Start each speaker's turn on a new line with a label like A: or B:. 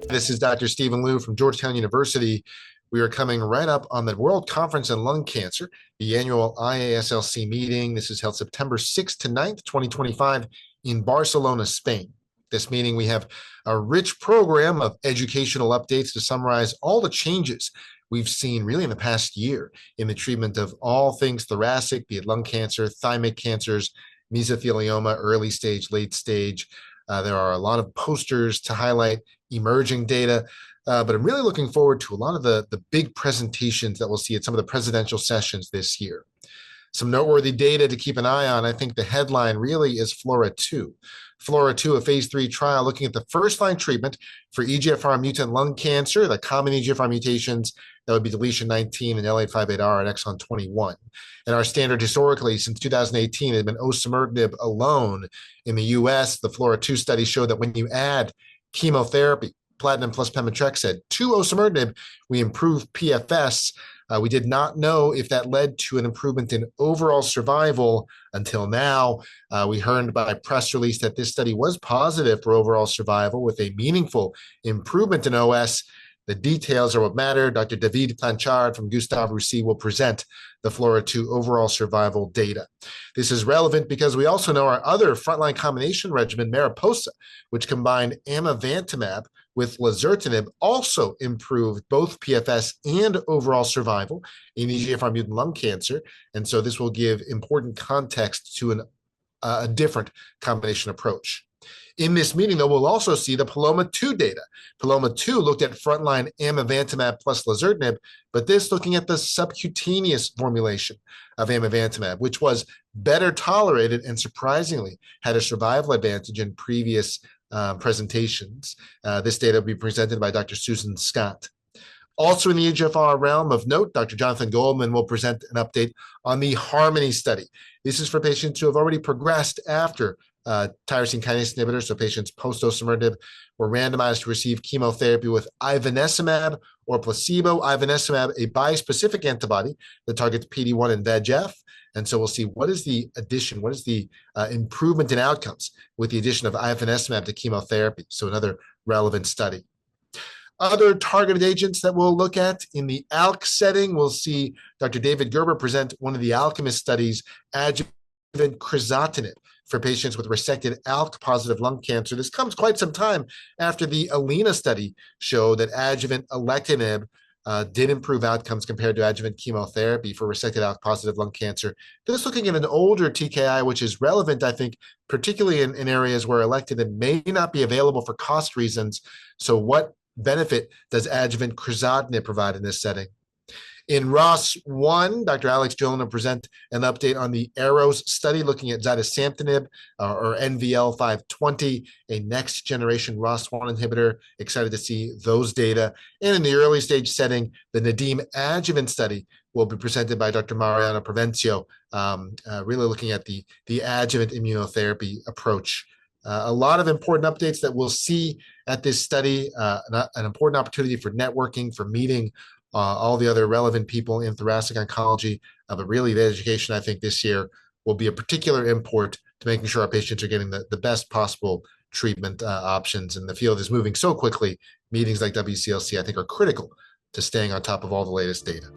A: This is Dr. Stephen Liu from Georgetown University. We are coming right up on the World Conference on Lung Cancer, the annual IASLC meeting. This is held September 6th to 9th, 2025 in Barcelona, Spain. This meeting, we have a rich program of educational updates to summarize all the changes we've seen really in the past year in the treatment of all things thoracic, be it lung cancer, thymic cancers, mesothelioma, early stage, late stage. There are a lot of posters to highlight emerging data, but I'm really looking forward to a lot of the big presentations that we'll see at some of the presidential sessions this year. Some noteworthy data to keep an eye on. I think the headline really is FLAURA2. FLAURA2, a phase 3 trial looking at the first-line treatment for EGFR mutant lung cancer, the common EGFR mutations, that would be deletion 19 and L858R and exon 21. And our standard historically since 2018 had been osimertinib alone in the US. The FLAURA2 study showed that when you add chemotherapy, platinum plus pemetrexed, to osimertinib, we improve PFS. We did not know if that led to an improvement in overall survival until now. We heard by press release that this study was positive for overall survival with a meaningful improvement in OS. The details are what matter. Dr. David Planchard from Gustave Roussy will present the FLAURA2 overall survival data. This is relevant because we also know our other frontline combination regimen, Mariposa, which combined amivantamab with lazertinib, also improved both PFS and overall survival in EGFR mutant lung cancer. And so this will give important context to a different combination approach. In this meeting, though, we'll also see the PALOMA-2 data. PALOMA-2 looked at frontline amivantamab plus lazertinib, but this looking at the subcutaneous formulation of amivantamab, which was better tolerated and surprisingly had a survival advantage in previous presentations. This data will be presented by Dr. Susan Scott. Also in the EGFR realm of note, Dr. Jonathan Goldman will present an update on the HARMONY study. This is for patients who have already progressed after tyrosine kinase inhibitor, so patients post-osimertinib were randomized to receive chemotherapy with ivonescimab or placebo. Ivonescimab, a bispecific antibody that targets PD-1 and VEGF. And so we'll see what is the addition, what is the improvement in outcomes with the addition of ivonescimab to chemotherapy. So another relevant study. Other targeted agents that we'll look at in the ALK setting, we'll see Dr. David Gerber present one of the Alchemist studies, adjuvant crizotinib, for patients with resected ALK-positive lung cancer. This comes quite some time after the ALINA study showed that adjuvant alectinib did improve outcomes compared to adjuvant chemotherapy for resected ALK-positive lung cancer. This looking at an older TKI, which is relevant, I think, particularly in areas where alectinib may not be available for cost reasons. So what benefit does adjuvant crizotinib provide in this setting? In ROS1, Dr. Alex Jones will present an update on the ARROS study looking at zidesamtinib or NVL-520, a next-generation ROS1 inhibitor. Excited to see those data. And in the early stage setting, the NADIM adjuvant study will be presented by Dr. Mariano Provencio, really looking at the adjuvant immunotherapy approach. A lot of important updates that we'll see at this study, an important opportunity for networking, for meeting all the other relevant people in thoracic oncology, but really the education, I think, this year will be a particular import to making sure our patients are getting the best possible treatment options. And the field is moving so quickly. Meetings like WCLC, I think, are critical to staying on top of all the latest data.